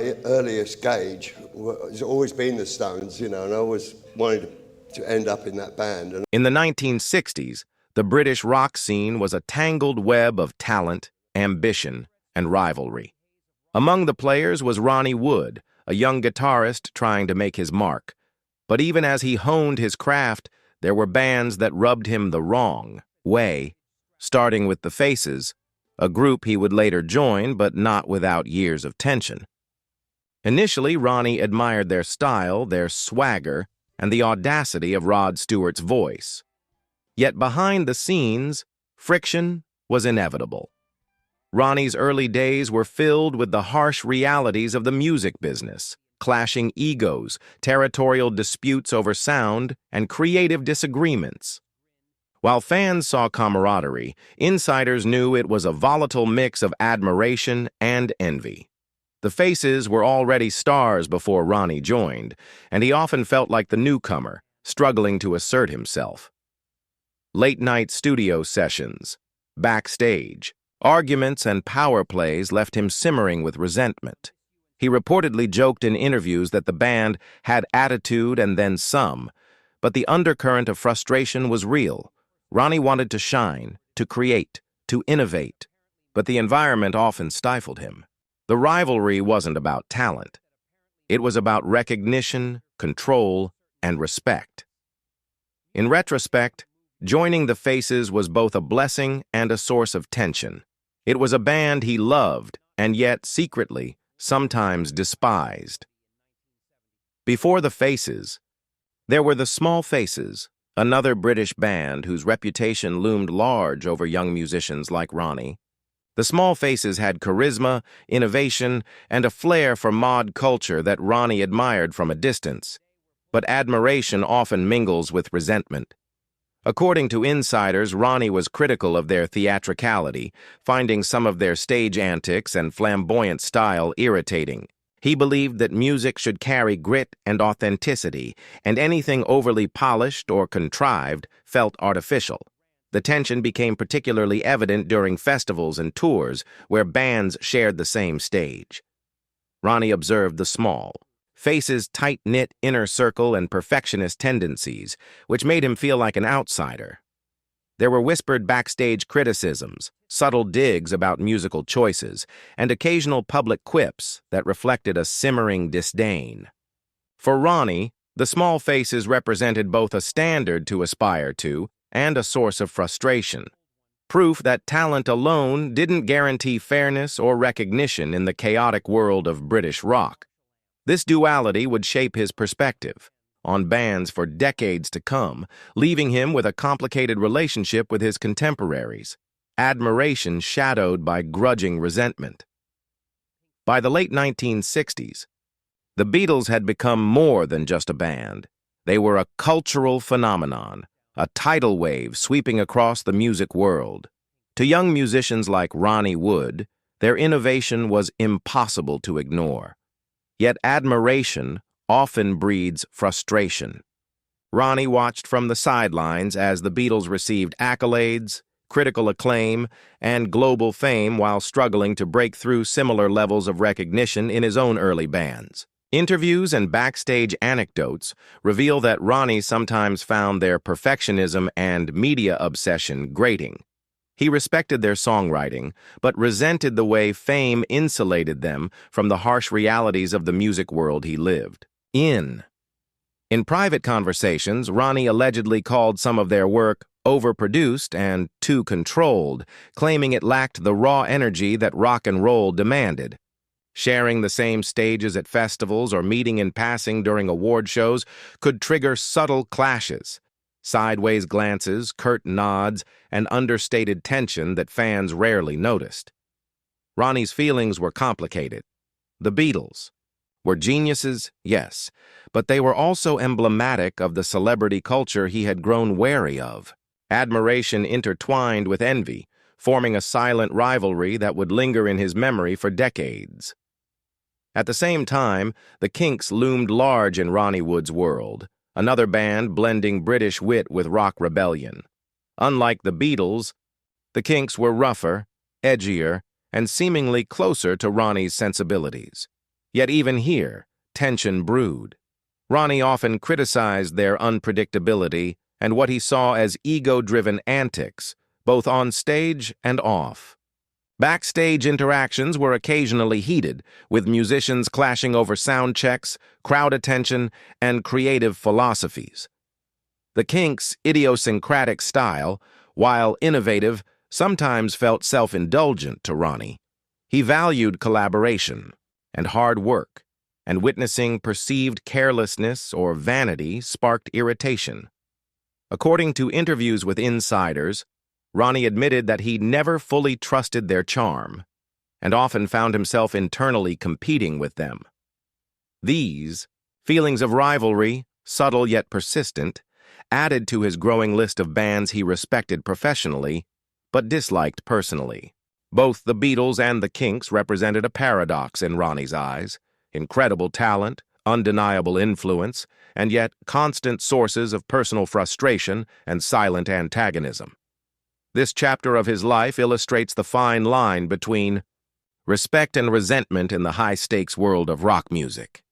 My earliest gauge has always been the Stones, and I always wanted to end up in that band. And In the 1960s, the British rock scene was a tangled web of talent, ambition, and rivalry. Among the players was Ronnie Wood, a young guitarist trying to make his mark. But even as he honed his craft, there were bands that rubbed him the wrong way, starting with the Faces, a group he would later join, but not without years of tension. Initially, Ronnie admired their style, their swagger, and the audacity of Rod Stewart's voice. Yet behind the scenes, friction was inevitable. Ronnie's early days were filled with the harsh realities of the music business, clashing egos, territorial disputes over sound, and creative disagreements. While fans saw camaraderie, insiders knew it was a volatile mix of admiration and envy. The Faces were already stars before Ronnie joined, and he often felt like the newcomer, struggling to assert himself. Late-night studio sessions, backstage, arguments and power plays left him simmering with resentment. He reportedly joked in interviews that the band had attitude and then some, but the undercurrent of frustration was real. Ronnie wanted to shine, to create, to innovate, but the environment often stifled him. The rivalry wasn't about talent. It was about recognition, control, and respect. In retrospect, joining the Faces was both a blessing and a source of tension. It was a band he loved, and yet, secretly, sometimes despised. Before the Faces, there were the Small Faces, another British band whose reputation loomed large over young musicians like Ronnie. The Small Faces had charisma, innovation, and a flair for mod culture that Ronnie admired from a distance. But admiration often mingles with resentment. According to insiders, Ronnie was critical of their theatricality, finding some of their stage antics and flamboyant style irritating. He believed that music should carry grit and authenticity, and anything overly polished or contrived felt artificial. The tension became particularly evident during festivals and tours where bands shared the same stage. Ronnie observed the Small Faces' tight-knit inner circle and perfectionist tendencies, which made him feel like an outsider. There were whispered backstage criticisms, subtle digs about musical choices, and occasional public quips that reflected a simmering disdain. For Ronnie, the Small Faces represented both a standard to aspire to and a source of frustration, proof that talent alone didn't guarantee fairness or recognition in the chaotic world of British rock. This duality would shape his perspective on bands for decades to come, leaving him with a complicated relationship with his contemporaries, admiration shadowed by grudging resentment. By the late 1960s, the Beatles had become more than just a band. They were a cultural phenomenon, a tidal wave sweeping across the music world. To young musicians like Ronnie Wood, their innovation was impossible to ignore. Yet admiration often breeds frustration. Ronnie watched from the sidelines as the Beatles received accolades, critical acclaim, and global fame while struggling to break through similar levels of recognition in his own early bands. Interviews and backstage anecdotes reveal that Ronnie sometimes found their perfectionism and media obsession grating. He respected their songwriting, but resented the way fame insulated them from the harsh realities of the music world he lived in. In private conversations, Ronnie allegedly called some of their work overproduced and too controlled, claiming it lacked the raw energy that rock and roll demanded. Sharing the same stages at festivals or meeting in passing during award shows could trigger subtle clashes, sideways glances, curt nods, and understated tension that fans rarely noticed. Ronnie's feelings were complicated. The Beatles were geniuses, yes, but they were also emblematic of the celebrity culture he had grown wary of. Admiration intertwined with envy, forming a silent rivalry that would linger in his memory for decades. At the same time, the Kinks loomed large in Ronnie Wood's world, another band blending British wit with rock rebellion. Unlike the Beatles, the Kinks were rougher, edgier, and seemingly closer to Ronnie's sensibilities. Yet even here, tension brewed. Ronnie often criticized their unpredictability and what he saw as ego-driven antics, both on stage and off. Backstage interactions were occasionally heated, with musicians clashing over sound checks, crowd attention, and creative philosophies. The Kinks' idiosyncratic style, while innovative, sometimes felt self-indulgent to Ronnie. He valued collaboration and hard work, and witnessing perceived carelessness or vanity sparked irritation. According to interviews with insiders, Ronnie admitted that he never fully trusted their charm, and often found himself internally competing with them. These feelings of rivalry, subtle yet persistent, added to his growing list of bands he respected professionally, but disliked personally. Both the Beatles and the Kinks represented a paradox in Ronnie's eyes: incredible talent, undeniable influence, and yet constant sources of personal frustration and silent antagonism. This chapter of his life illustrates the fine line between respect and resentment in the high-stakes world of rock music.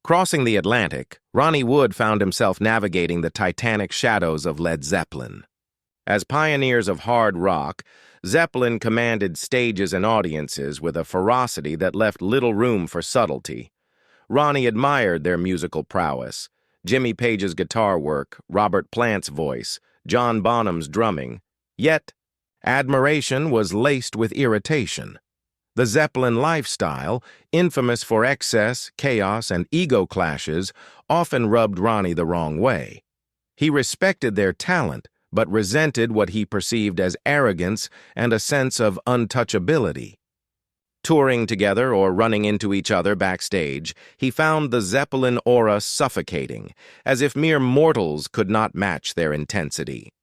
Crossing the Atlantic, Ronnie Wood found himself navigating the titanic shadows of Led Zeppelin. As pioneers of hard rock, Zeppelin commanded stages and audiences with a ferocity that left little room for subtlety. Ronnie admired their musical prowess: Jimmy Page's guitar work, Robert Plant's voice, John Bonham's drumming. Yet, admiration was laced with irritation. The Zeppelin lifestyle, infamous for excess, chaos, and ego clashes, often rubbed Ronnie the wrong way. He respected their talent, but resented what he perceived as arrogance and a sense of untouchability. Touring together or running into each other backstage, he found the Zeppelin aura suffocating, as if mere mortals could not match their intensity.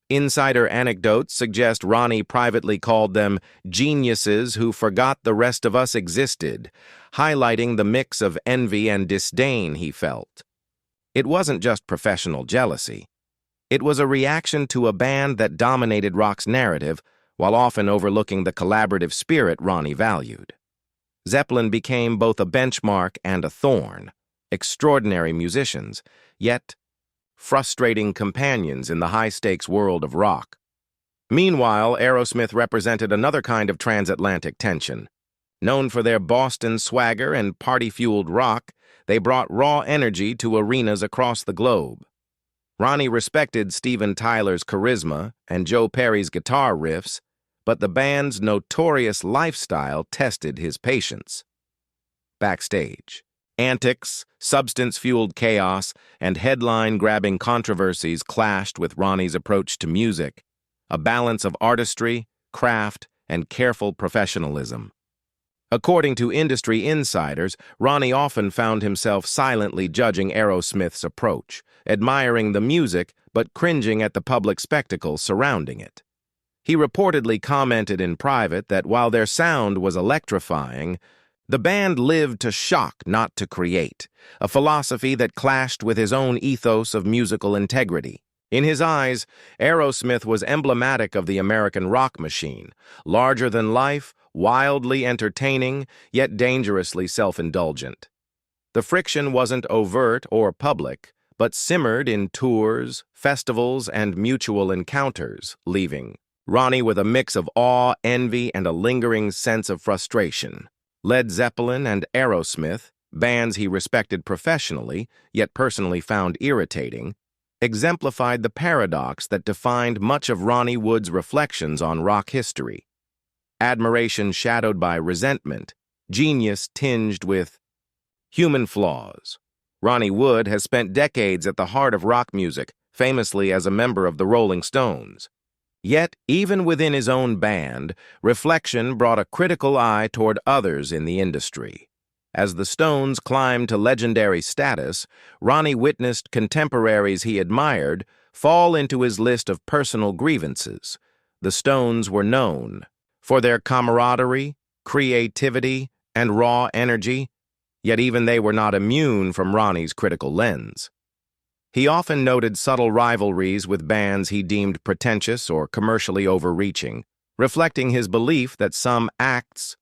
Insider anecdotes suggest Ronnie privately called them geniuses who forgot the rest of us existed, highlighting the mix of envy and disdain he felt. It wasn't just professional jealousy. It was a reaction to a band that dominated rock's narrative, while often overlooking the collaborative spirit Ronnie valued. Zeppelin became both a benchmark and a thorn. Extraordinary musicians, yet frustrating companions in the high-stakes world of rock. Meanwhile, Aerosmith represented another kind of transatlantic tension. Known for their Boston swagger and party-fueled rock, they brought raw energy to arenas across the globe. Ronnie respected Steven Tyler's charisma and Joe Perry's guitar riffs, but the band's notorious lifestyle tested his patience. Backstage, antics, substance-fueled chaos, and headline-grabbing controversies clashed with Ronnie's approach to music, a balance of artistry, craft, and careful professionalism. According to industry insiders, Ronnie often found himself silently judging Aerosmith's approach, admiring the music but cringing at the public spectacle surrounding it. He reportedly commented in private that while their sound was electrifying, the band lived to shock, not to create, a philosophy that clashed with his own ethos of musical integrity. In his eyes, Aerosmith was emblematic of the American rock machine, larger than life, wildly entertaining, yet dangerously self-indulgent. The friction wasn't overt or public, but simmered in tours, festivals, and mutual encounters, leaving Ronnie with a mix of awe, envy, and a lingering sense of frustration. Led Zeppelin and Aerosmith, bands he respected professionally, yet personally found irritating, exemplified the paradox that defined much of Ronnie Wood's reflections on rock history. Admiration shadowed by resentment, genius tinged with human flaws. Ronnie Wood has spent decades at the heart of rock music, famously as a member of the Rolling Stones. Yet, even within his own band, reflection brought a critical eye toward others in the industry. As the Stones climbed to legendary status, Ronnie witnessed contemporaries he admired fall into his list of personal grievances. The Stones were known for their camaraderie, creativity, and raw energy, yet even they were not immune from Ronnie's critical lens. He often noted subtle rivalries with bands he deemed pretentious or commercially overreaching, reflecting his belief that some acts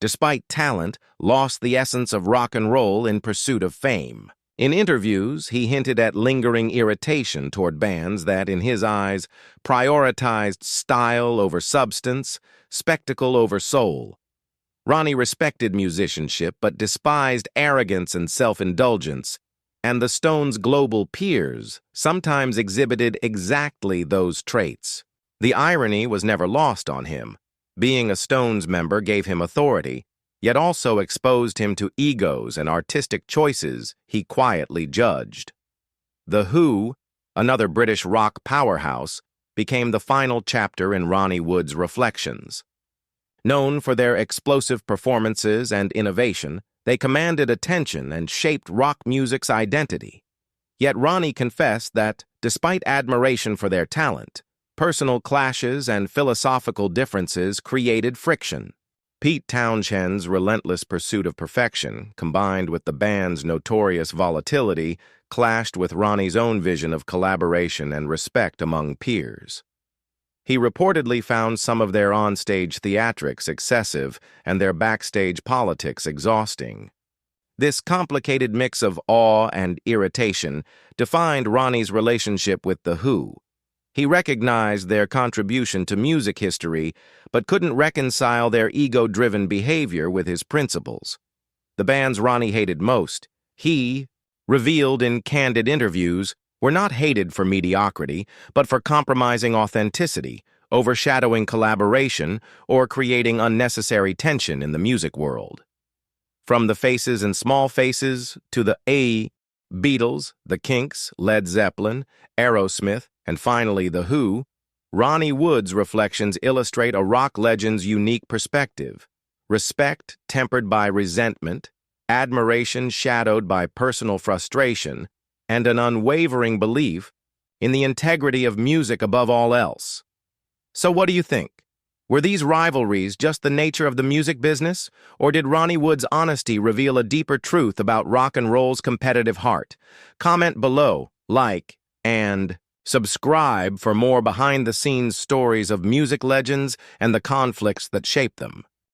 despite talent, lost the essence of rock and roll in pursuit of fame. In interviews, he hinted at lingering irritation toward bands that, in his eyes, prioritized style over substance, spectacle over soul. Ronnie respected musicianship but despised arrogance and self-indulgence, and the Stones' global peers sometimes exhibited exactly those traits. The irony was never lost on him. Being a Stones member gave him authority, yet also exposed him to egos and artistic choices he quietly judged. The Who, another British rock powerhouse, became the final chapter in Ronnie Wood's reflections. Known for their explosive performances and innovation, they commanded attention and shaped rock music's identity. Yet Ronnie confessed that, despite admiration for their talent, personal clashes and philosophical differences created friction. Pete Townshend's relentless pursuit of perfection, combined with the band's notorious volatility, clashed with Ronnie's own vision of collaboration and respect among peers. He reportedly found some of their onstage theatrics excessive and their backstage politics exhausting. This complicated mix of awe and irritation defined Ronnie's relationship with The Who. He recognized their contribution to music history, but couldn't reconcile their ego-driven behavior with his principles. The bands Ronnie hated most, he revealed in candid interviews, were not hated for mediocrity, but for compromising authenticity, overshadowing collaboration, or creating unnecessary tension in the music world. From the Faces and Small Faces to the Beatles, the Kinks, Led Zeppelin, Aerosmith, and finally The Who, Ronnie Wood's reflections illustrate a rock legend's unique perspective: respect tempered by resentment, admiration shadowed by personal frustration, and an unwavering belief in the integrity of music above all else. So what do you think? Were these rivalries just the nature of the music business, or did Ronnie Wood's honesty reveal a deeper truth about rock and roll's competitive heart? Comment below, like, and subscribe for more behind-the-scenes stories of music legends and the conflicts that shape them.